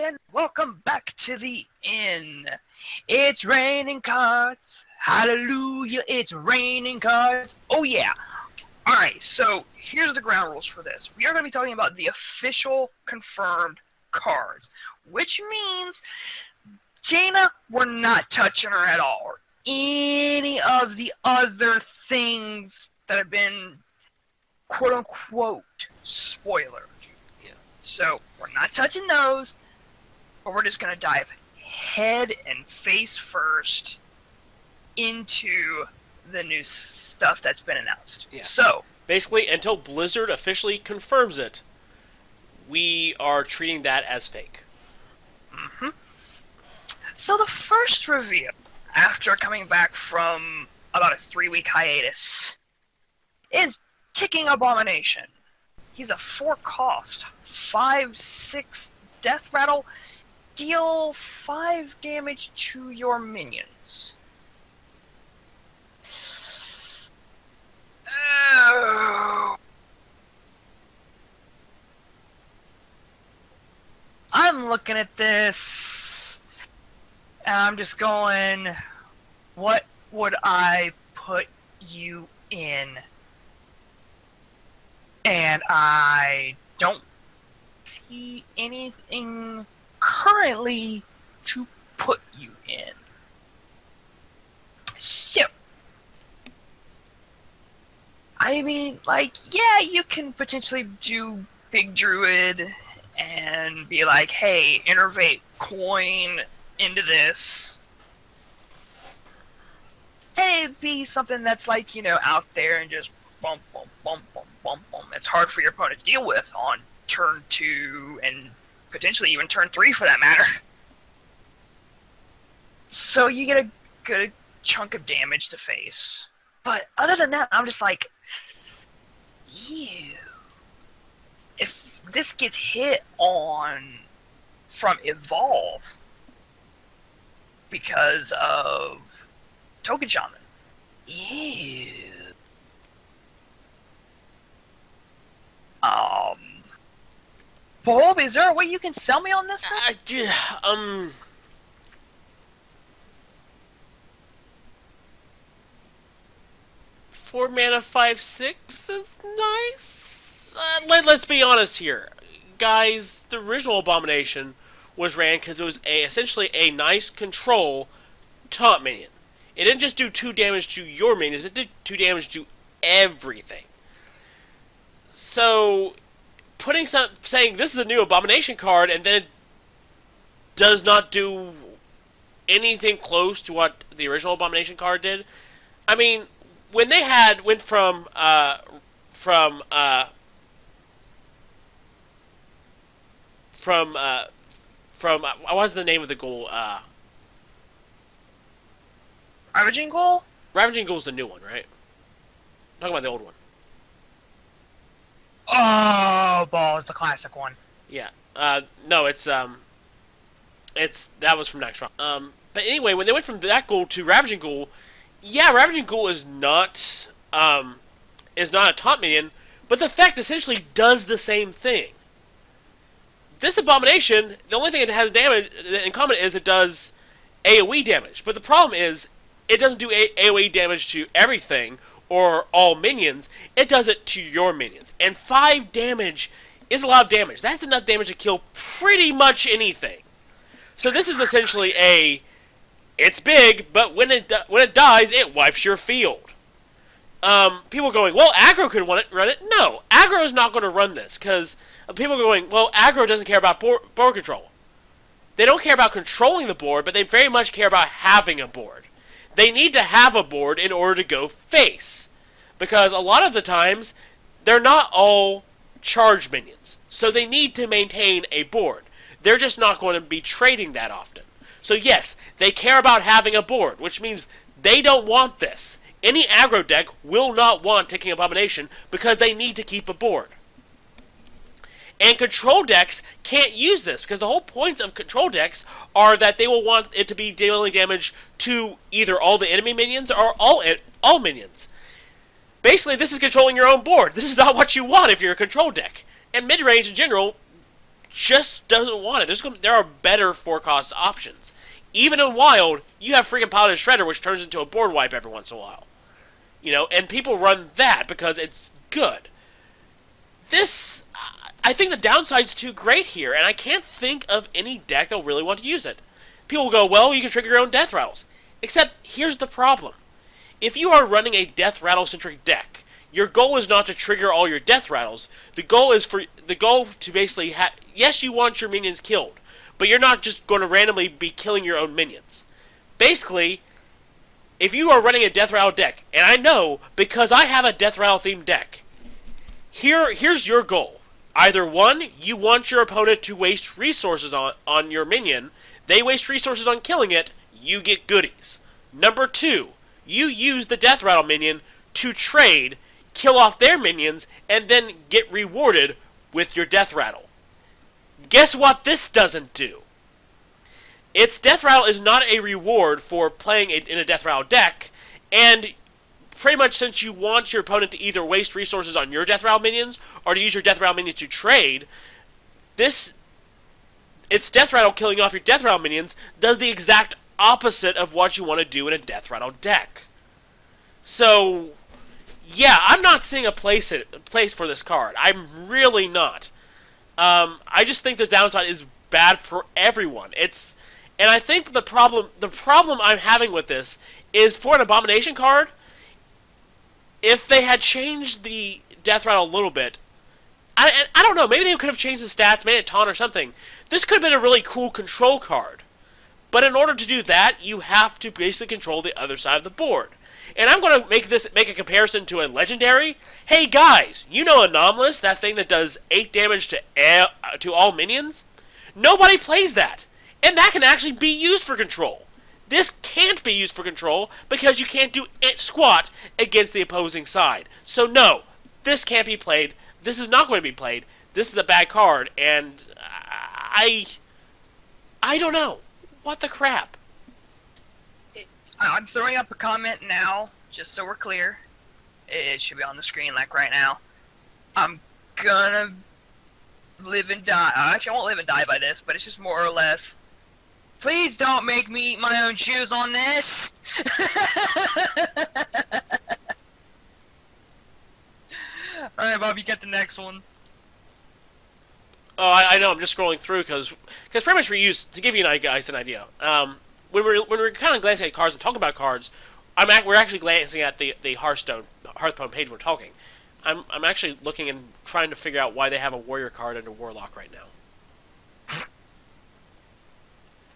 and welcome back to the inn. It's raining cards. Hallelujah, it's raining cards. Oh yeah. Alright, so here's the ground rules for this. We are going to be talking about the official confirmed cards, which means Jaina, we're not touching her at all, or any of the other things that have been quote-unquote spoilers. Yeah. So, we're not touching those, but we're just going to dive head and face first into the new stuff that's been announced. Yeah. So, basically, until Blizzard officially confirms it, we are treating that as fake. Mm-hmm. So the first reveal, after coming back from about a 3-week hiatus, is Ticking Abomination. He's a 4-cost, 5/6 death rattle. Deal 5 damage to your minions. Oh. I'm looking at this, and I'm just going, what would I put you in? And I don't see anything currently to put you in. So, I mean, like, yeah, you can potentially do Big Druid and be like, hey, innervate coin into this. And it'd be something that's like, you know, out there and just bump, bump, bump, bump, bump, bump. It's hard for your opponent to deal with on turn 2 and potentially even turn 3 for that matter. So you get a good chunk of damage to face. But other than that, I'm just like, ew. If this gets hit on from Evolve because of Token Shaman, ew. Bob, is there a way you can sell me on this one? 4 mana, 5/6 is nice. Let's be honest here, guys. The original Abomination was ran because it was essentially a nice control taunt minion. It didn't just do 2 damage to your minions; it did 2 damage to everything. So, saying this is a new Abomination card and then it does not do anything close to what the original Abomination card did. I mean, when they went from what was the name of the ghoul? Ravaging Ghoul? Ravaging Ghoul's the new one, right? I'm talking about the old one. Oh, balls, the classic one. Yeah. No, that was from Next Round. But anyway, when they went from that ghoul to Ravaging Ghoul, yeah, Ravaging Ghoul is not a taunt minion, but the effect essentially does the same thing. This Abomination, the only thing it has damage in common is it does AoE damage. But the problem is, it doesn't do AoE damage to everything or all minions. It does it to your minions. And 5 damage is a lot of damage. That's enough damage to kill pretty much anything. So this is essentially it's big, but when it dies, it wipes your field. People are going, well, aggro could run it. No, aggro is not going to run this, because people are going, well, aggro doesn't care about board control. They don't care about controlling the board, but they very much care about having a board. They need to have a board in order to go face, because a lot of the times, they're not all charge minions, so they need to maintain a board. They're just not going to be trading that often. So yes, they care about having a board, which means they don't want this. Any aggro deck will not want Ticking Abomination because they need to keep a board. And control decks can't use this, because the whole points of control decks are that they will want it to be dealing damage to either all the enemy minions or all minions. Basically, this is controlling your own board. This is not what you want if you're a control deck. And mid-range in general just doesn't want it. There are better 4-cost options. Even in Wild, you have freaking Paladin Shredder, which turns into a board wipe every once in a while. You know, and people run that because it's good. This, I think the downside's too great here, and I can't think of any deck that'll really want to use it. People will go, well, you can trigger your own Death Rattles. Except, here's the problem. If you are running a Death Rattle-centric deck, your goal is not to trigger all your Death Rattles. The goal is to basically yes, you want your minions killed, but you're not just going to randomly be killing your own minions. Basically, if you are running a Death Rattle deck, and I know because I have a Death Rattle themed deck, here's your goal. Either one, you want your opponent to waste resources on your minion. They waste resources on killing it, you get goodies. Number 2, you use the Death Rattle minion to trade, kill off their minions, and then get rewarded with your Death Rattle. Guess what this doesn't do? Its Death Rattle is not a reward for playing in a Death Rattle deck, and pretty much since you want your opponent to either waste resources on your Death Rattle minions or to use your Death Rattle minions to trade, its Death Rattle killing off your Death Rattle minions does the exact opposite of what you want to do in a Death Rattle deck. So, yeah, I'm not seeing a place for this card. I'm really not. I just think the downside is bad for everyone. And I think the problem I'm having with this is for an Abomination card, if they had changed the Death Rattle a little bit, I don't know, maybe they could have changed the stats, made it taunt or something. This could have been a really cool control card. But in order to do that, you have to basically control the other side of the board. And I'm going to make a comparison to a legendary. Hey guys, you know Anomalous, that thing that does 8 damage to all minions? Nobody plays that. And that can actually be used for control. This can't be used for control because you can't do squat against the opposing side. So no, this can't be played. This is not going to be played. This is a bad card, and I don't know. What the crap? I'm throwing up a comment now, just so we're clear. It should be on the screen like right now. I'm gonna live and die. Actually, I won't live and die by this, but it's just more or less. Please don't make me eat my own shoes on this. Alright, Bob, you get the next one. Oh, I know. I'm just scrolling through because pretty much we use to give you guys an idea. When we're kind of glancing at cards and talking about cards, we're actually glancing at the Hearthstone page we're talking. I'm actually looking and trying to figure out why they have a Warrior card under Warlock right now.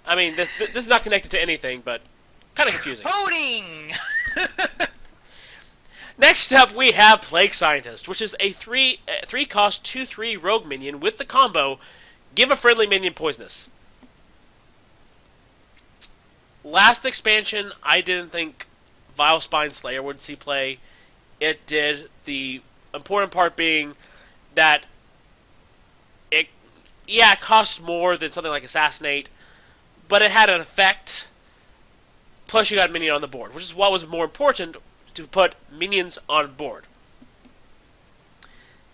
I mean, this is not connected to anything, but kind of confusing. Voting. Next up, we have Plague Scientist, which is a 3-cost 2/3 rogue minion with the combo, give a friendly minion poisonous. Last expansion, I didn't think Vile Spine Slayer would see play. It did. The important part being that it costs more than something like Assassinate, but it had an effect, plus you got a minion on the board, which is what was more important, to put minions on board.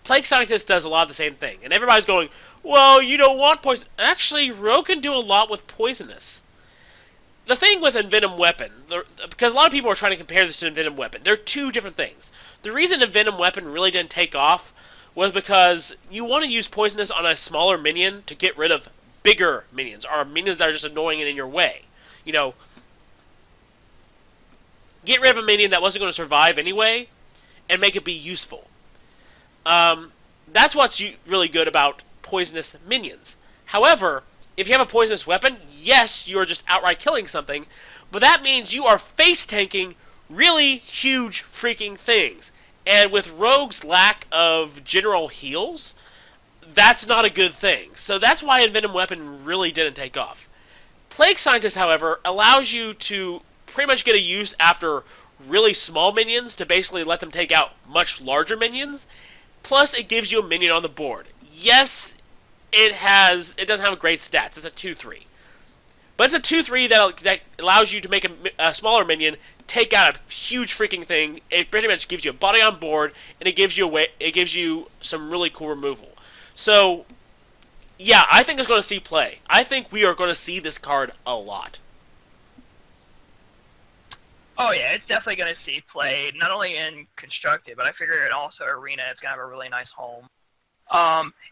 Plague Scientist does a lot of the same thing, and everybody's going, well, you don't want poison. Actually, Rogue can do a lot with poisonous. The thing with Envenom Weapon, because a lot of people are trying to compare this to Envenom Weapon, they're two different things. The reason Envenom Weapon really didn't take off was because you want to use poisonous on a smaller minion to get rid of bigger minions, or minions that are just annoying and in your way. You know, get rid of a minion that wasn't going to survive anyway, and make it be useful. That's what's really good about poisonous minions. However, if you have a poisonous weapon, yes, you are just outright killing something, but that means you are face-tanking really huge freaking things. And with Rogue's lack of general heals, that's not a good thing. So that's why Envenom Weapon really didn't take off. Plague Scientist, however, allows you to pretty much get a use after really small minions to basically let them take out much larger minions. Plus, it gives you a minion on the board. Yes, it doesn't have great stats. It's a 2/3. But it's a 2/3 that allows you to make a smaller minion take out a huge freaking thing. It pretty much gives you a body on board, and it gives you some really cool removal. So, Yeah, I think it's going to see play. I think we are going to see this card a lot. Oh yeah, it's definitely going to see play, not only in Constructed, but I figure in also Arena it's going to have a really nice home.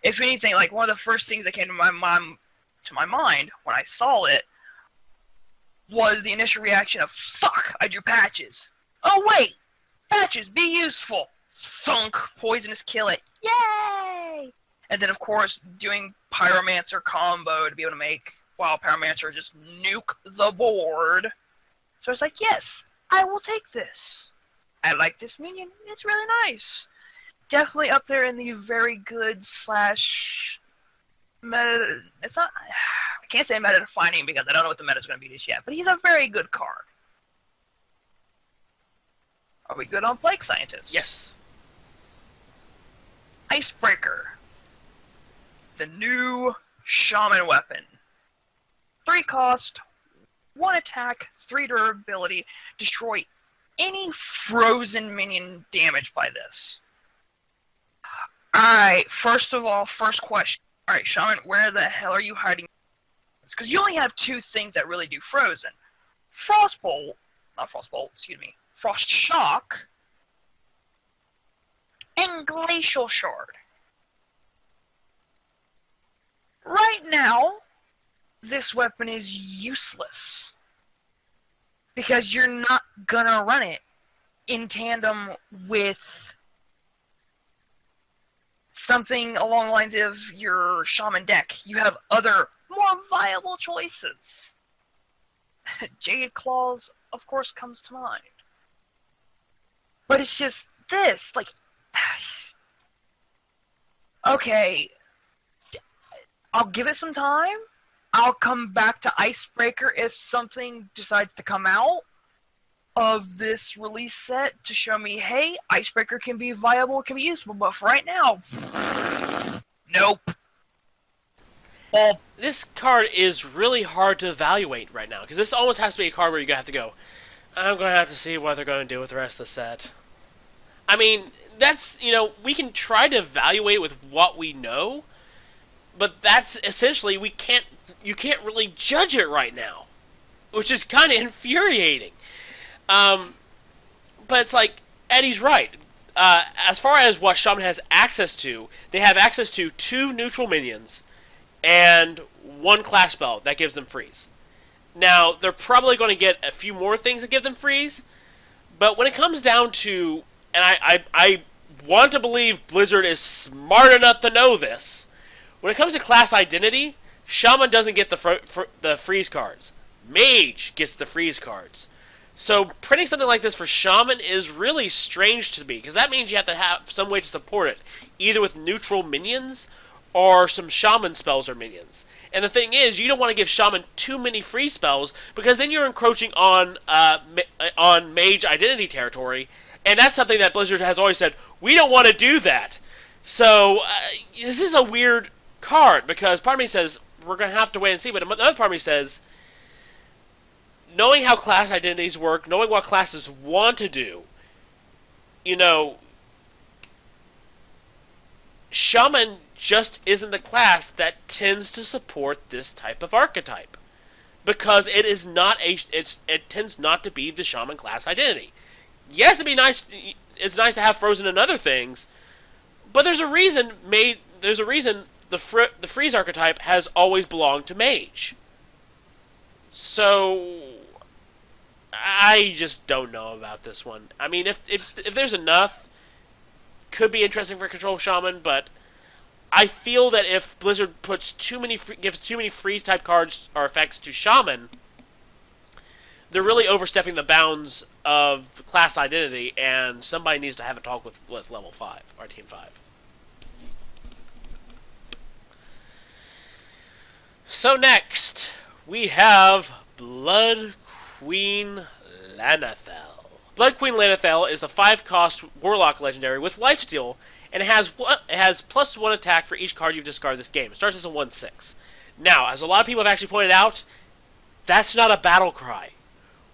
If anything, like one of the first things that came to my mind when I saw it was the initial reaction of, fuck, I drew patches. Oh wait, patches, be useful. Thunk, poisonous, kill it. Yay! And then of course, doing Pyromancer combo to be able to make Wild Pyromancer just nuke the board. So it's like, yes, I will take this. I like this minion, it's really nice. Definitely up there in the very good slash meta. It's not. I can't say meta defining because I don't know what the meta is going to be just yet. But he's a very good card. Are we good on Plague Scientist? Yes. Icebreaker. The new Shaman weapon. 3 cost, 1 attack, 3 durability. Destroy any frozen minion damaged by this. Alright, first of all, first question. Alright, Shaman, where the hell are you hiding? Because you only have 2 things that really do frozen. Frost Shock, and Glacial Shard. Right now, this weapon is useless. Because you're not gonna run it in tandem with something along the lines of your Shaman deck. You have other, more viable choices. Jade Claws, of course, comes to mind. But it's just this, like... Okay, I'll give it some time. I'll come back to Icebreaker if something decides to come out of this release set to show me, hey, Icebreaker can be viable, it can be useful, but for right now, nope. Well, this card is really hard to evaluate right now, because this almost has to be a card where you're going to have to go, I'm going to have to see what they're going to do with the rest of the set. I mean, that's, you know, we can try to evaluate with what we know, but that's essentially, you can't really judge it right now, which is kind of infuriating. But it's like, Eddie's right. As far as what Shaman has access to, they have access to 2 neutral minions and 1 class spell that gives them freeze. Now, they're probably going to get a few more things that give them freeze, but when it comes down to, and I want to believe Blizzard is smart enough to know this, when it comes to class identity, Shaman doesn't get the freeze cards. Mage gets the freeze cards. So printing something like this for Shaman is really strange to me, because that means you have to have some way to support it, either with neutral minions or some Shaman spells or minions. And the thing is, you don't want to give Shaman too many free spells, because then you're encroaching on Mage identity territory, and that's something that Blizzard has always said, we don't want to do that. So this is a weird card, because part of me says, we're going to have to wait and see, but another part of me says, knowing how class identities work, knowing what classes want to do, you know, Shaman just isn't the class that tends to support this type of archetype, because it is not it tends not to be the Shaman class identity. Yes, it'd be nice. It's nice to have frozen and other things, but there's a reason the freeze archetype has always belonged to Mage. So I just don't know about this one. I mean, if there's enough, could be interesting for Control Shaman, but I feel that if Blizzard gives too many freeze type cards or effects to Shaman, they're really overstepping the bounds of class identity, and somebody needs to have a talk with level 5 or Team 5. So next, we have Blood Queen Lana'Thel. Blood Queen Lana'Thel is a 5-cost Warlock legendary with lifesteal, and it has +1 attack for each card you've discarded this game. It starts as a 1/6. Now, as a lot of people have actually pointed out, that's not a battle cry,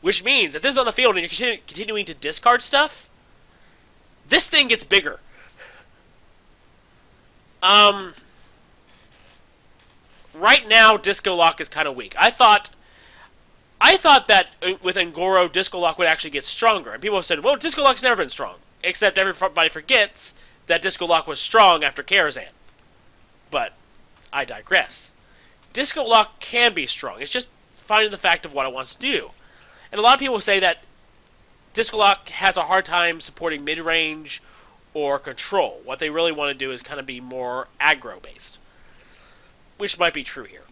which means if this is on the field and you're continuing to discard stuff, this thing gets bigger. right now Disco Lock is kind of weak. I thought that with Angoro, Disco Lock would actually get stronger. And people have said, well, Disco Lock's never been strong. Except everybody forgets that Disco Lock was strong after Karazhan. But I digress. Disco Lock can be strong. It's just finding the fact of what it wants to do. And a lot of people say that Disco Lock has a hard time supporting mid-range or control. What they really want to do is kind of be more aggro-based. Which might be true here.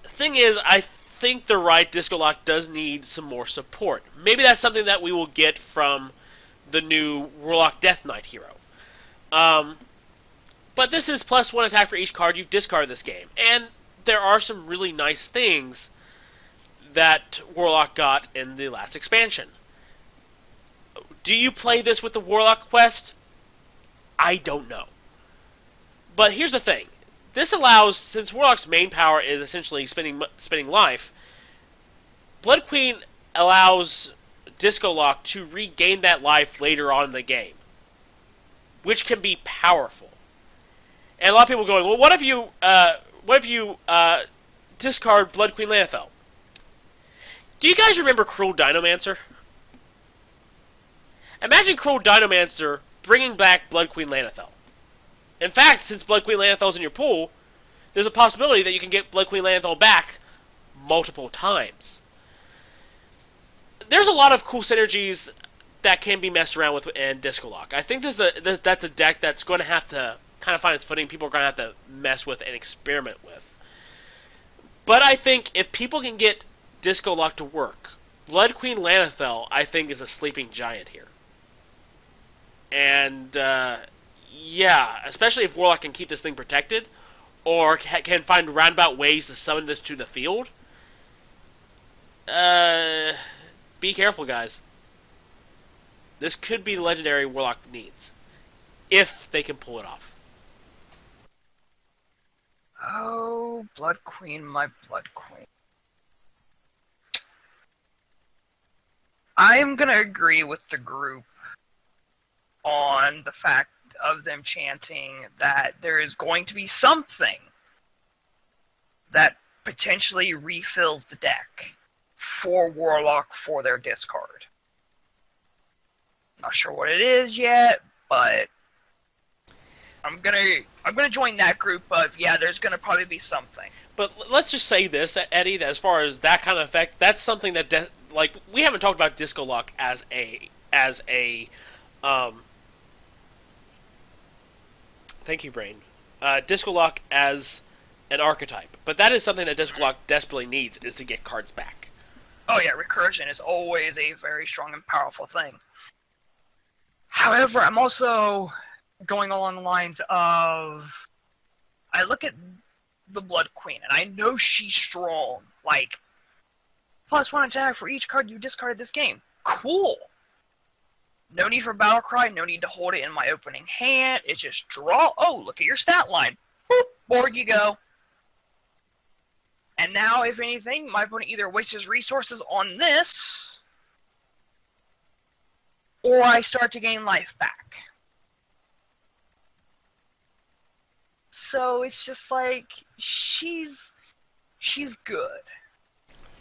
The thing is, I think they're right. Disco Lock does need some more support. Maybe that's something that we will get from the new Warlock Death Knight hero. But this is +1 attack for each card you've discarded this game. And there are some really nice things that Warlock got in the last expansion. Do you play this with the Warlock quest? I don't know. But here's the thing. This allows, since Warlock's main power is essentially spinning life, Blood Queen allows Disco Lock to regain that life later on in the game, which can be powerful. And a lot of people are going, well, what if you discard Blood Queen Lana'Thel? Do you guys remember Cruel Dinomancer? Imagine Cruel Dinomancer bringing back Blood Queen Lana'Thel. In fact, since Blood Queen Lana'Thel is in your pool, there's a possibility that you can get Blood Queen Lana'Thel back multiple times. There's a lot of cool synergies that can be messed around with in Disco Lock. I think that's a deck that's going to have to kind of find its footing. People are going to have to mess with and experiment with. But I think if people can get Disco Lock to work, Blood Queen Lana'Thel, I think, is a sleeping giant here. And, yeah, especially if Warlock can keep this thing protected, or can find roundabout ways to summon this to the field. Be careful, guys. This could be the legendary Warlock needs, if they can pull it off. Oh, Blood Queen, my Blood Queen. I'm gonna agree with the group on the fact of them chanting that there is going to be something that potentially refills the deck for Warlock for their discard. Not sure what it is yet, but I'm gonna join that group of, yeah, there's gonna probably be something. But let's just say this, Eddie, that as far as that kind of effect, that's something that like, we haven't talked about Disco Lock as a thank you, Brain. Disco Lock as an archetype. But that is something that Disco Lock desperately needs, is to get cards back. Oh yeah, recursion is always a very strong and powerful thing. However, I'm also going along the lines of, I look at the Blood Queen, and I know she's strong. Like, +1 attack for each card you discarded this game. Cool. No need for Battlecry, no need to hold it in my opening hand. It's just draw. Oh, look at your stat line. Boop, board you go. And now, if anything, my opponent either wastes his resources on this, or I start to gain life back. So it's just like, she's good.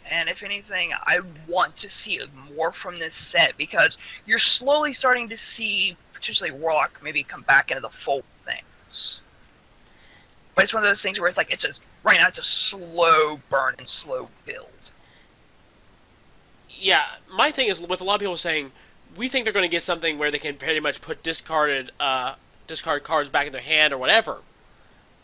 And if anything, I want to see more from this set, because you're slowly starting to see potentially Warlock maybe come back into the fold things. But it's one of those things where it's like, it's just, right now it's a slow burn and slow build. Yeah, my thing is, with a lot of people saying, we think they're going to get something where they can pretty much put discard cards back in their hand or whatever,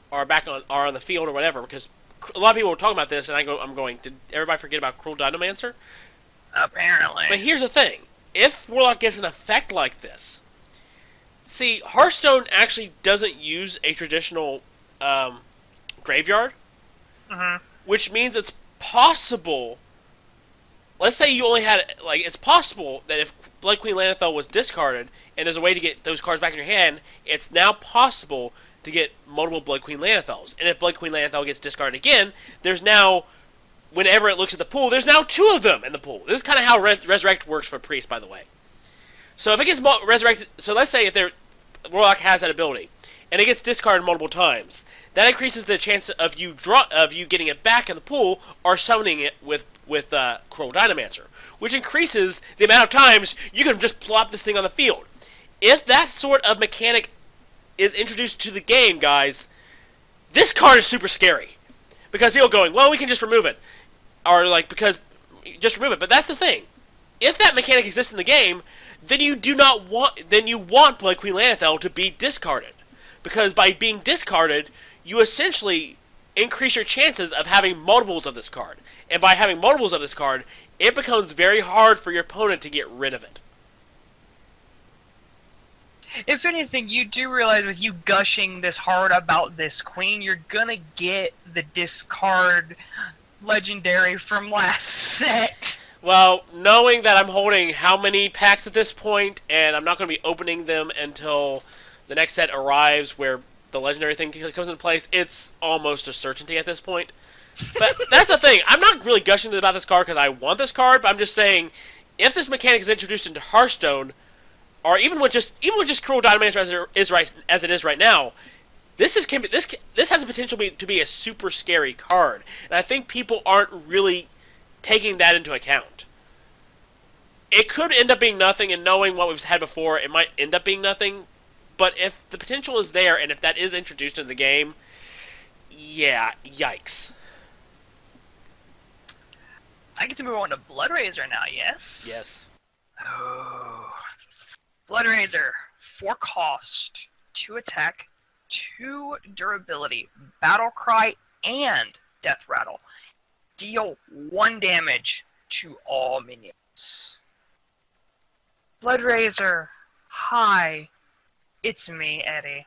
or back on the field or whatever, because a lot of people were talking about this, and I'm going, did everybody forget about Cruel Dinomancer? Apparently. But here's the thing. If Warlock gets an effect like this, see, Hearthstone actually doesn't use a traditional graveyard, which means it's possible, let's say you only had, like, it's possible that if Blood Queen Lana'Thel was discarded, and there's a way to get those cards back in your hand, it's now possible to get multiple Blood Queen Lanathels. And if Blood Queen Lana'Thel gets discarded again, there's now, whenever it looks at the pool, there's now 2 of them in the pool. This is kind of how Resurrect works for Priest, by the way. So if it gets resurrected, so let's say if Warlock has that ability, and it gets discarded multiple times, that increases the chance of you getting it back in the pool or summoning it with Cruel Dynamancer, which increases the amount of times you can just plop this thing on the field. If that sort of mechanic is introduced to the game, guys, this card is super scary. Because people are going, well, we can just remove it. Or, like, because, just remove it. But that's the thing. If that mechanic exists in the game, then you want Blood Queen Lana'Thel to be discarded. Because by being discarded, you essentially increase your chances of having multiples of this card. And by having multiples of this card, it becomes very hard for your opponent to get rid of it. If anything, you do realize with you gushing this hard about this queen, you're gonna get the discard legendary from last set. Well, knowing that I'm holding how many packs at this point, and I'm not going to be opening them until the next set arrives where the legendary thing comes into place, it's almost a certainty at this point. But that's the thing. I'm not really gushing about this card because I want this card, but I'm just saying, if this mechanic is introduced into Hearthstone, or even with just Cruel Dynamancer as it is right now, this has the potential to be a super scary card, and I think people aren't really taking that into account. It could end up being nothing, and knowing what we've had before, it might end up being nothing. But if the potential is there, and if that is introduced into the game, yeah, yikes. I get to move on to Bloodraiser now, yes? Yes. Oh. Bloodraiser, 4 cost, 2 attack, 2 durability, battle cry, and death rattle. Deal 1 damage to all minions. Bloodraiser, hi, it's me, Eddie.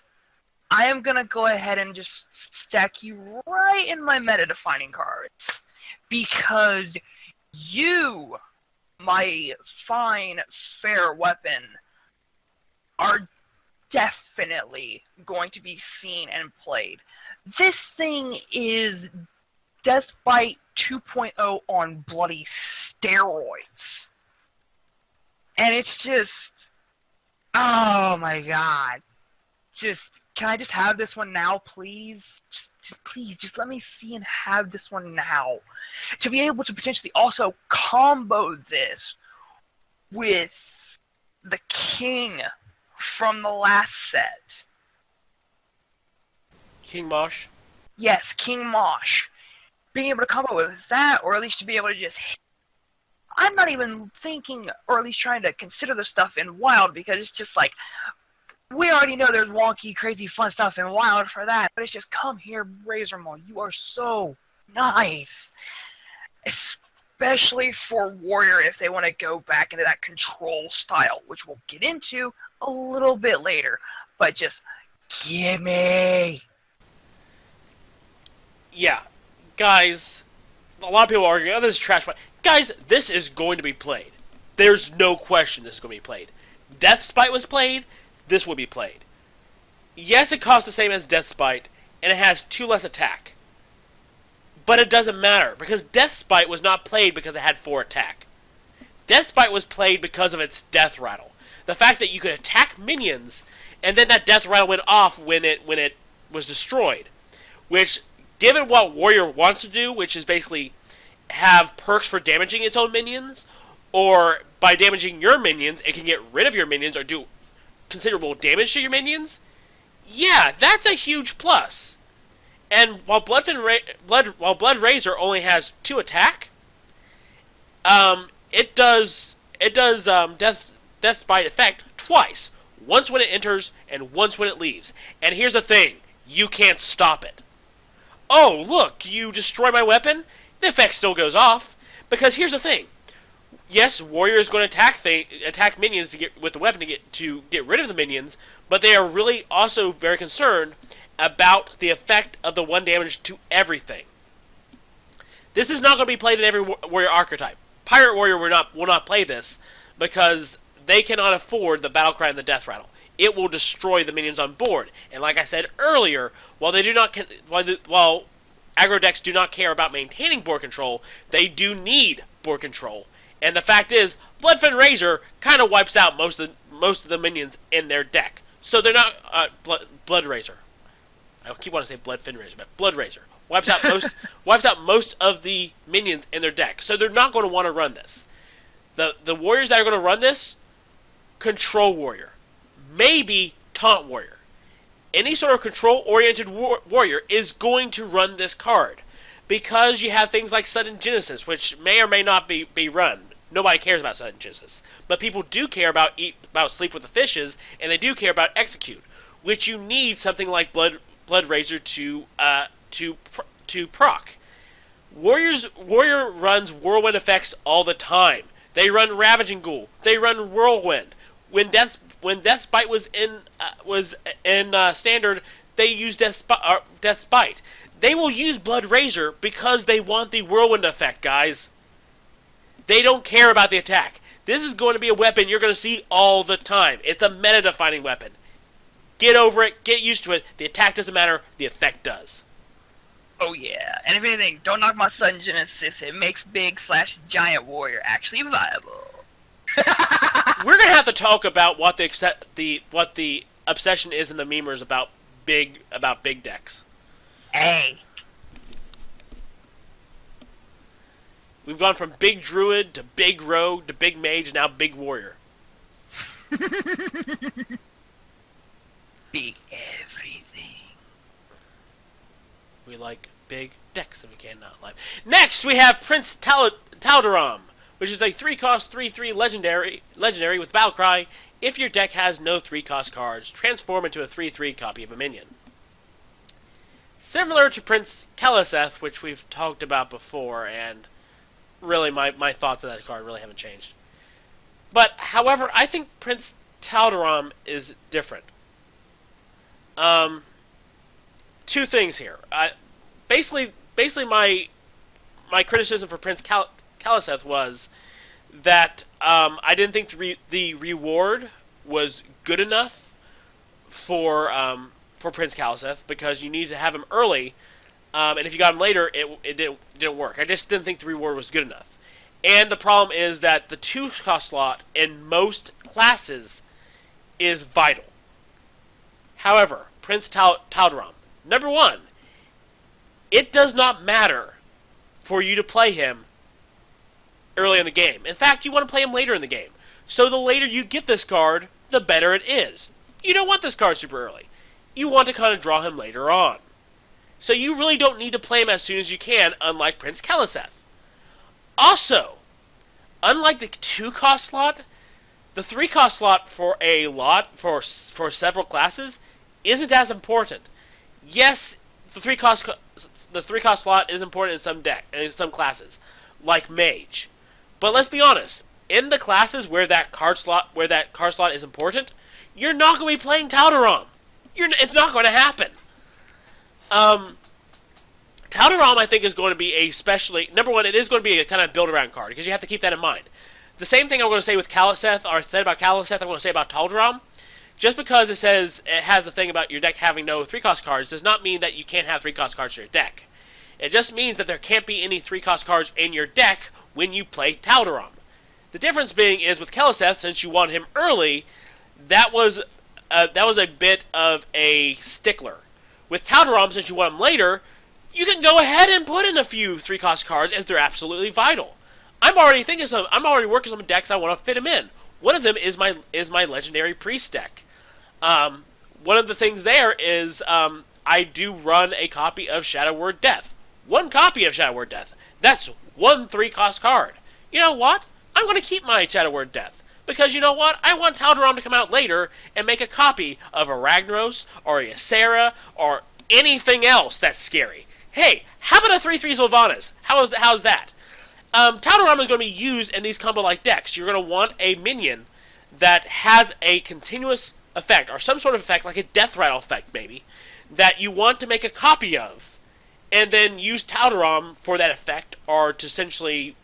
I am gonna go ahead and just stack you right in my meta-defining cards. Because you, my fine, fair weapon, are definitely going to be seen and played. This thing is Deathbite 2.0 on bloody steroids. And it's just, oh my god. Can I just have this one now, please? Please, just let me see and have this one now. To be able to potentially also combo this with the king from the last set. King Mosh? Yes, King Mosh. Being able to combo with that, or at least to be able to just hit. I'm not even thinking, or at least trying to consider the stuff in Wild, because it's just like, we already know there's wonky, crazy, fun stuff in Wild for that, but it's just, come here, Razormaw, you are so nice. Especially for Warrior if they want to go back into that control style, which we'll get into a little bit later. But just, gimme! Yeah. Guys, a lot of people are arguing, oh, this is trash. Guys, this is going to be played. There's no question this is going to be played. Deathspite was played, this will be played. Yes, it costs the same as Deathspite, and it has 2 less attack. But it doesn't matter, because Deathspite was not played because it had 4 attack. Deathspite was played because of its death rattle. The fact that you could attack minions, and then that death rattle went off when it was destroyed. Which, given what Warrior wants to do, which is basically have perks for damaging its own minions, or by damaging your minions, it can get rid of your minions or do considerable damage to your minions, yeah, that's a huge plus. And while Bloodraiser only has 2 attack, it does Deathbite effect twice. Once when it enters and once when it leaves. And here's the thing, you can't stop it. Oh, look, you destroy my weapon? The effect still goes off. Because here's the thing. Yes, Warrior is going to attack minions with the weapon to get rid of the minions, but they are really also very concerned about the effect of the 1 damage to everything. This is not going to be played in every Warrior archetype. Pirate Warrior will not play this because they cannot afford the Battle Cry and the Death Rattle. It will destroy the minions on board. And like I said earlier, while aggro decks do not care about maintaining board control, they do need board control. And the fact is, Bloodfen Razor kind of wipes out most of the minions in their deck. So they're not Bloodraiser. I keep wanting to say Blood Fin Razor, but Blood Razor wipes out most of the minions in their deck. So they're not going to want to run this. The warriors that are going to run this, Control Warrior, maybe Taunt Warrior. Any sort of control-oriented warrior is going to run this card because you have things like Sudden Genesis, which may or may not be run. Nobody cares about Sudden Genesis, but people do care about Sleep with the Fishes, and they do care about Execute, which you need something like Blood Razor to proc. Warrior runs Whirlwind effects all the time. They run Ravaging Ghoul. They run Whirlwind. When Death's Bite was in Standard, they used Death's Bite. They will use Blood Razor because they want the Whirlwind effect, guys. They don't care about the attack. This is going to be a weapon you're going to see all the time. It's a meta-defining weapon. Get over it. Get used to it. The attack doesn't matter. The effect does. Oh yeah, and if anything, don't knock my Sudden Genesis. It makes big/giant warrior actually viable. We're gonna have to talk about what the obsession is in the memers about big decks. Hey, we've gone from big druid to big rogue to big mage, now big warrior. Big everything. We like big decks if we can, not live. Next, we have Prince Taldaram, which is a 3-cost 3/3 legendary with Battle Cry. If your deck has no 3-cost cards, transform into a 3/3 copy of a minion. Similar to Prince Keleseth, which we've talked about before, and really my thoughts on that card really haven't changed. But, however, I think Prince Taldaram is different. Two things here. Basically, my criticism for Prince Keleseth was that I didn't think the reward was good enough for Prince Keleseth, because you need to have him early, and if you got him later, it didn't work. I just didn't think the reward was good enough. And the problem is that the 2-cost slot in most classes is vital. However, Prince Taldaram, number one, it does not matter for you to play him early in the game. In fact, you want to play him later in the game. So the later you get this card, the better it is. You don't want this card super early. You want to kind of draw him later on. So you really don't need to play him as soon as you can, unlike Prince Keleseth. Also, unlike the 2-cost slot, the 3-cost slot for several classes isn't as important. Yes, the 3-cost slot is important in some classes, like Mage. But let's be honest, in the classes where that card slot is important, you're not going to be playing Taldaram. It's not going to happen. Taldaram, I think, is going to be number one, it is going to be a kind of build-around card, because you have to keep that in mind. The same thing I'm going to say with Keleseth, or said about Keleseth, I'm going to say about Taldaram. Just because it has the thing about your deck having no 3-cost cards does not mean that you can't have 3-cost cards in your deck. It just means that there can't be any 3-cost cards in your deck when you play Taldaram. The difference being is with Keleseth, since you want him early, that was a bit of a stickler. With Taldaram, since you want him later, you can go ahead and put in a few 3-cost cards if they're absolutely vital. I'm already working on some decks I want to fit him in. One of them is my legendary priest deck. One of the things there is I do run a copy of Shadow Word Death. One copy of Shadow Word Death. That's one 3-cost card. You know what? I'm going to keep my Shadow Word Death. Because you know what? I want Taldaram to come out later and make a copy of a Ragnaros or a Ysera or anything else that's scary. Hey, how about a 3/3 Sylvanas? How's that? Taldaram is going to be used in these combo-like decks. You're going to want a minion that has a continuous effect, or some sort of effect, like a Death Rattle effect, maybe, that you want to make a copy of, and then use Taldaram for that effect, or to essentially,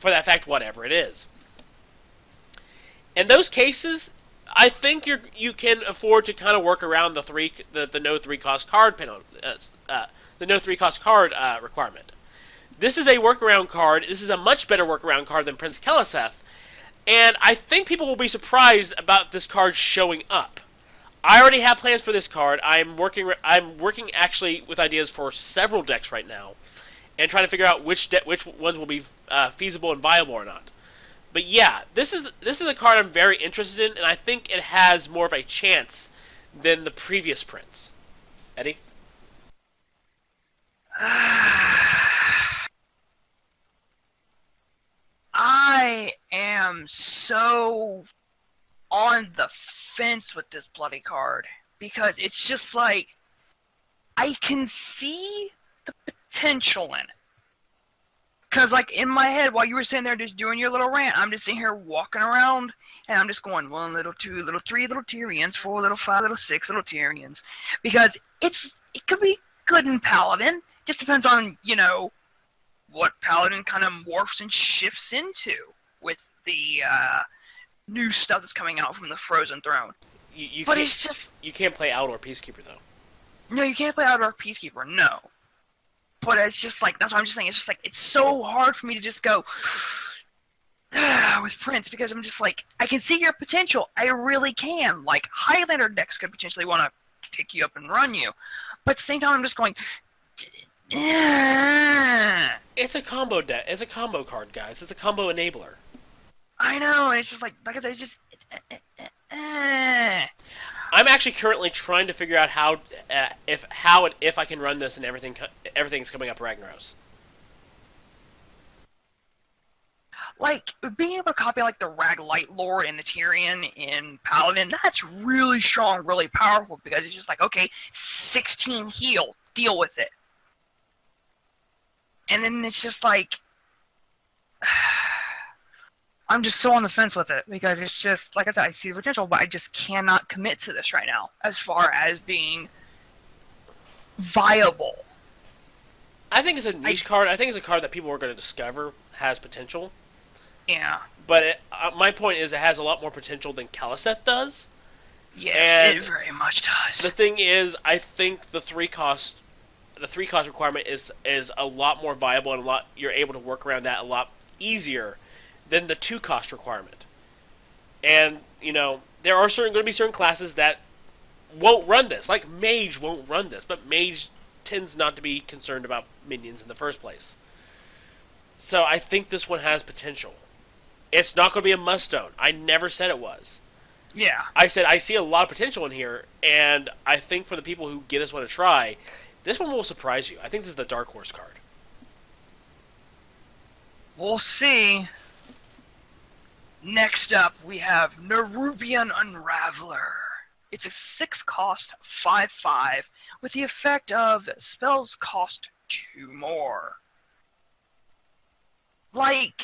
for that effect, whatever it is. In those cases, I think you can afford to kind of work around the no 3-cost card requirement. This is a workaround card. This is a much better workaround card than Prince Keleseth, and I think people will be surprised about this card showing up. I already have plans for this card. I'm working actually with ideas for several decks right now, and trying to figure out which ones will be feasible and viable or not. But yeah, this is a card I'm very interested in, and I think it has more of a chance than the previous prints. Eddie? I am so on the fence with this bloody card, because it's just like, I can see the potential in it. Because, like, in my head, while you were sitting there just doing your little rant, I'm just sitting here walking around, and I'm just going 1 little, 2 little, 3 little Tyrians, 4 little, 5 little, 6 little Tyrians. Because it could be good in Paladin. Just depends on, you know, what Paladin kind of morphs and shifts into with the new stuff that's coming out from the Frozen Throne. But it's just... You can't play Outdoor Peacekeeper, though. No, you can't play Outdoor Peacekeeper, no. But it's just like, that's what I'm just saying, it's just like, it's so hard for me to just go with Prince, because I'm just like, I can see your potential, I really can. Like, Highlander decks could potentially want to pick you up and run you. But at the same time, I'm just going, it's a combo deck. It's a combo card, guys. It's a combo enabler. I know. It's just like I said, it's just. I'm actually currently trying to figure out how and if I can run this and everything's coming up Ragnaros. Like, being able to copy, like, the Rag Light Lord and the Tyrion in Paladin, that's really strong, really powerful, because it's just like, okay, 16 heal, deal with it. And then it's just like, I'm just so on the fence with it, because it's just, like I said, I see the potential, but I just cannot commit to this right now, as far as being viable. I think it's a niche card. I think it's a card that people are going to discover has potential. Yeah. But my point is it has a lot more potential than Kaliseth does. Yes, it very much does. The thing is, I think the 3-cost requirement is a lot more viable, and you're able to work around that a lot easier than the 2-cost requirement. And, you know, there are going to be certain classes that won't run this. Like Mage won't run this, but Mage tends not to be concerned about minions in the first place. So I think this one has potential. It's not going to be a must-own. I never said it was. Yeah. I said I see a lot of potential in here, and I think for the people who give this one a try, this one will surprise you. I think this is the Dark Horse card. We'll see. Next up, we have Nerubian Unraveler. It's a 6-cost 5/5 with the effect of spells cost 2 more. Like,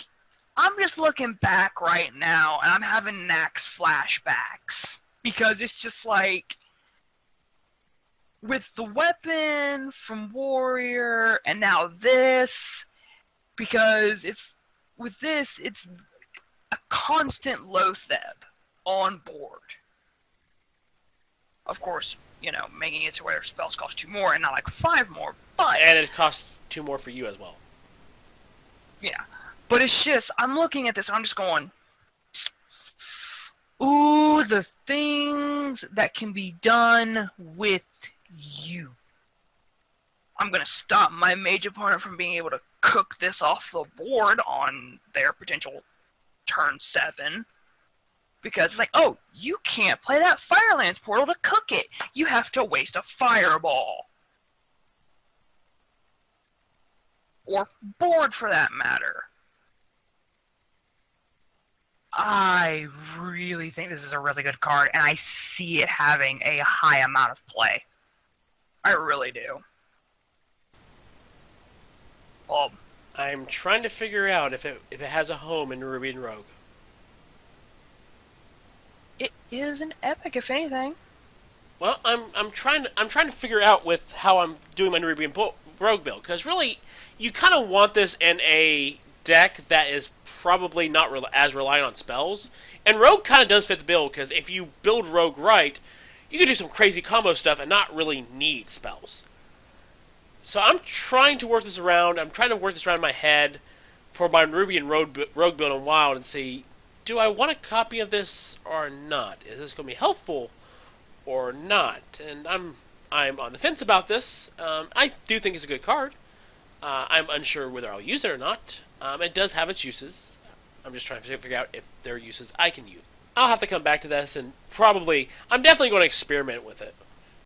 I'm just looking back right now, and I'm having Nax flashbacks. Because it's just like, with the weapon from Warrior, and now this, because with this, it's a constant Lotheb on board. Of course, you know, making it to where spells cost 2 more and not like 5 more, but... And it costs 2 more for you as well. Yeah. But it's just, I'm looking at this and I'm just going, ooh, the things that can be done with you. I'm going to stop my mage opponent from being able to cook this off the board on their potential turn 7. Because it's like, oh, you can't play that Firelance portal to cook it. You have to waste a fireball. Or board, for that matter. I really think this is a really good card, and I see it having a high amount of play. I really do. Bob? I'm trying to figure out if it has a home in Nerubian Rogue. It is an epic, if anything. Well, I'm trying to figure out with how I'm doing my Nerubian Rogue build, because really, you kind of want this in a deck that is probably not as reliant on spells. And Rogue kind of does fit the bill, because if you build Rogue right, you can do some crazy combo stuff and not really need spells. So I'm trying to work this around. I'm trying to work this around in my head for my Nerubian Rogue build on Wild and see, do I want a copy of this or not? Is this going to be helpful, or not. And I'm on the fence about this. I do think it's a good card. I'm unsure whether I'll use it or not. It does have its uses. I'm just trying to figure out if there are uses I can use. I'll have to come back to this, and I'm definitely going to experiment with it.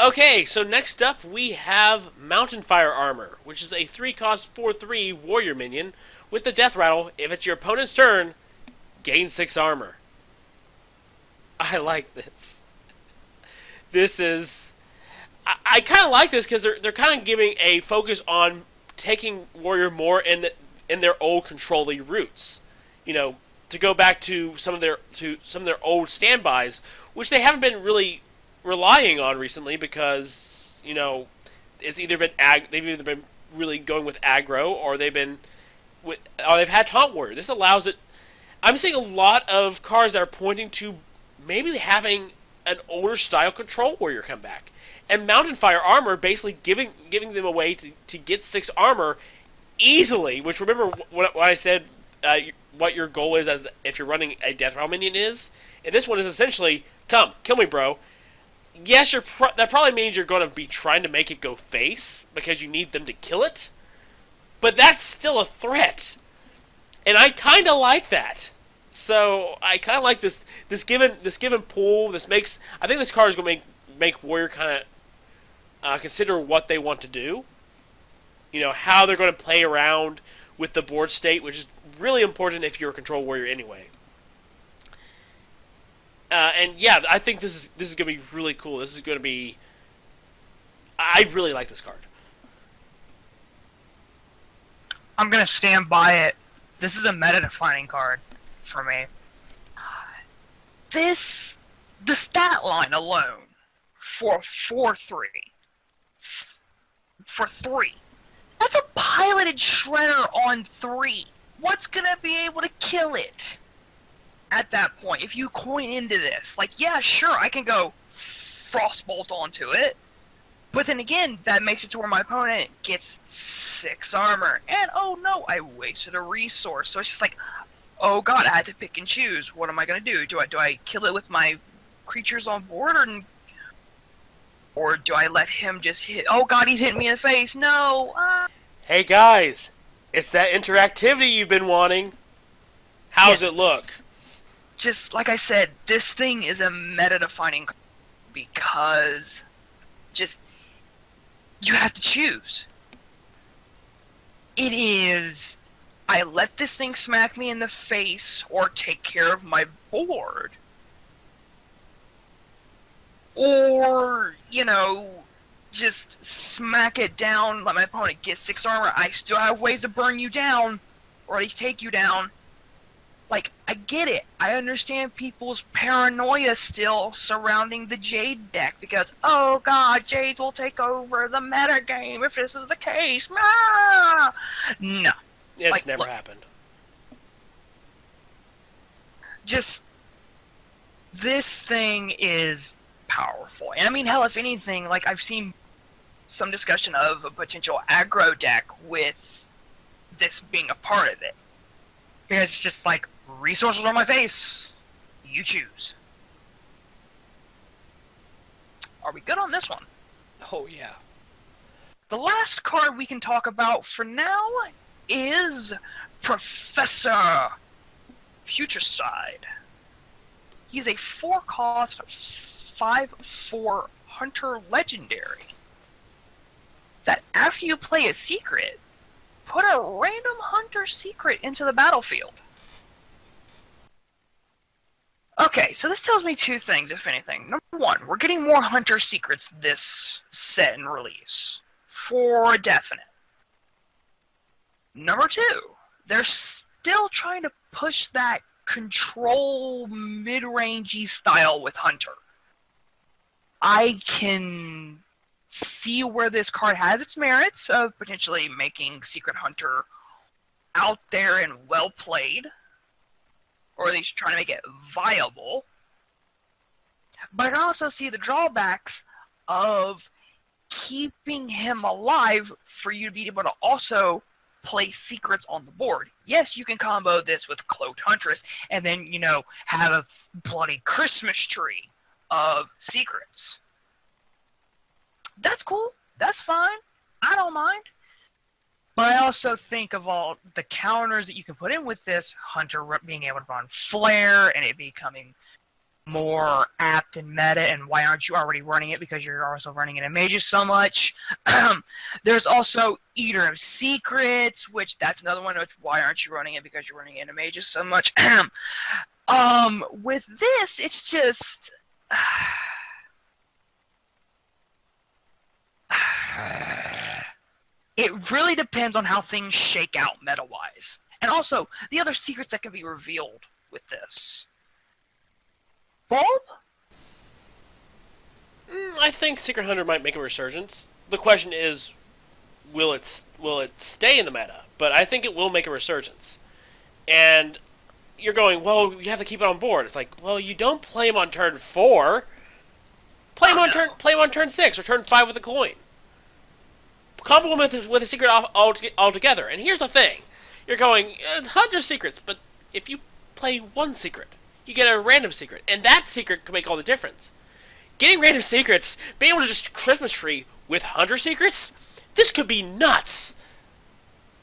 Okay, so next up we have Mountain Fire Armor, which is a 3-cost 4/3 warrior minion with the death rattle. If it's your opponent's turn, gain 6 armor. I like this. This is... I kind of like this because they're kind of giving a focus on taking warrior more in their old control-y roots. You know, to go back to some of their old standbys, which they haven't been really relying on recently because, you know, it's either been they've either been really going with aggro, or they've had taunt warrior. This allows it. I'm seeing a lot of cards that are pointing to maybe having an older style control warrior come back, and Mountain Fire Armor basically giving them a way to get 6 armor easily. Which, remember what I said, what your goal is if you're running a death rattle minion is, and this one is essentially, come kill me, bro. Yes, that probably means you're going to be trying to make it go face because you need them to kill it, but that's still a threat, and I kind of like that. So I kind of like this given pool. I think this card is going to make warrior kind of consider what they want to do. You know, how they're going to play around with the board state, which is really important if you're a control warrior anyway. And yeah, I think this is going to be really cool. This is going to be... I really like this card. I'm going to stand by it. This is a meta-defining card for me. The stat line alone for 4/3, for 3, that's a piloted shredder on 3. What's going to be able to kill it at that point if you coin into this? Like, yeah, sure, I can go Frostbolt onto it, but then again, that makes it to where my opponent gets 6 armor, and oh no, I wasted a resource. So it's just like, oh god, I had to pick and choose. What am I going to do? Do I kill it with my creatures on board, or do I let him just hit? Oh god, he's hitting me in the face. No. Hey guys, it's that interactivity you've been wanting. How's it look? Just like I said, this thing is a meta-defining because you have to choose. It is, I let this thing smack me in the face or take care of my board. Or, you know, just smack it down, let my opponent get 6 armor. I still have ways to burn you down, or at least take you down. Like, I get it. I understand people's paranoia still surrounding the Jade deck because, oh god, Jades will take over the meta game if this is the case. Ah! No. It's like, never happened. Just, this thing is powerful. And I mean, hell, if anything, like, I've seen some discussion of a potential aggro deck with this being a part of it. Because it's just like, resources on my face. You choose. Are we good on this one? Oh, yeah. The last card we can talk about for now is Professor Putricide. He's a 4-cost, 5/4 Hunter Legendary. That after you play a secret, put a random Hunter secret into the battlefield. Okay, so this tells me 2 things, if anything. Number 1, we're getting more Hunter secrets this set and release. For definite. Number 2, they're still trying to push that control mid-rangey style with Hunter. I can see where this card has its merits of potentially making Secret Hunter out there and well played, or at least trying to make it viable. But I can also see the drawbacks of keeping him alive for you to be able to also play secrets on the board. Yes, you can combo this with Cloaked Huntress and then, you know, have a bloody Christmas tree of secrets. That's cool. That's fine. I don't mind. But I also think of all the counters that you can put in with this, Hunter being able to run Flare and it becoming more apt and meta, and why aren't you already running it because you're also running it in Mages so much. There's also Eater of Secrets, which that's another one, which why aren't you running it because you're running it in Mages so much. With this, it's just... It really depends on how things shake out meta-wise. And also, the other secrets that can be revealed with this. Bulb? I think Secret Hunter might make a resurgence. The question is, will it stay in the meta? But I think it will make a resurgence. And you're going, well, you have to keep it on board. It's like, well, you don't play him on turn 4. Play him on turn 6 or turn 5 with a coin. Combo him with a secret altogether. And here's the thing. You're going, Hunter secrets, but if you play one secret, you get a random secret. And that secret can make all the difference. Getting random secrets, being able to just Christmas tree with Hunter secrets, this could be nuts.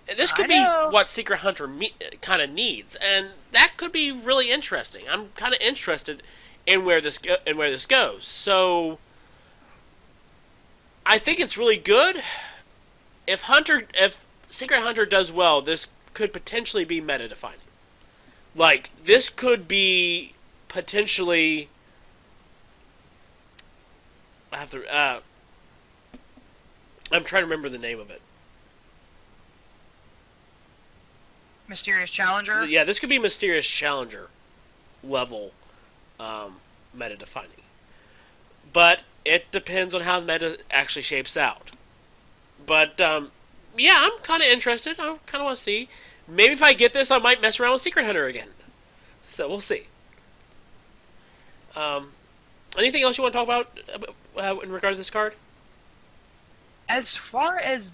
This could be what Secret Hunter kind of needs. And that could be really interesting. I'm kind of interested in where this goes. So I think it's really good. If Secret Hunter does well, this could potentially be meta defining. Like, this could be potentially... I'm trying to remember the name of it. Mysterious Challenger? Yeah, this could be Mysterious Challenger level meta defining. But it depends on how the meta actually shapes out. But, yeah, I'm kind of interested. I kind of want to see. Maybe if I get this, I might mess around with Secret Hunter again. So, we'll see. Anything else you want to talk about in regard to this card? As far as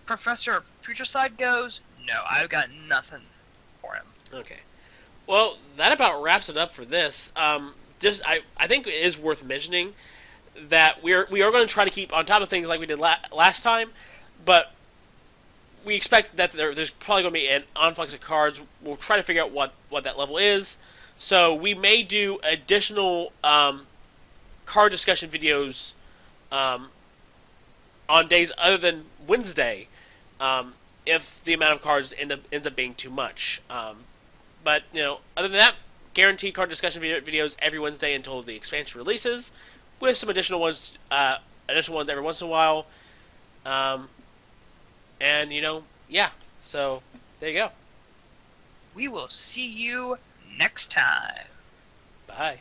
Professor Putricide goes, no, I've got nothing for him. Okay. Well, that about wraps it up for this. I think it is worth mentioning that we are going to try to keep on top of things like we did last time, but we expect that there's probably going to be an influx of cards. We'll try to figure out what that level is. So we may do additional card discussion videos on days other than Wednesday if the amount of cards ends up being too much. But, other than that, guaranteed card discussion videos every Wednesday until the expansion releases, with some additional ones every once in a while. And, yeah. So, there you go. We will see you next time. Bye.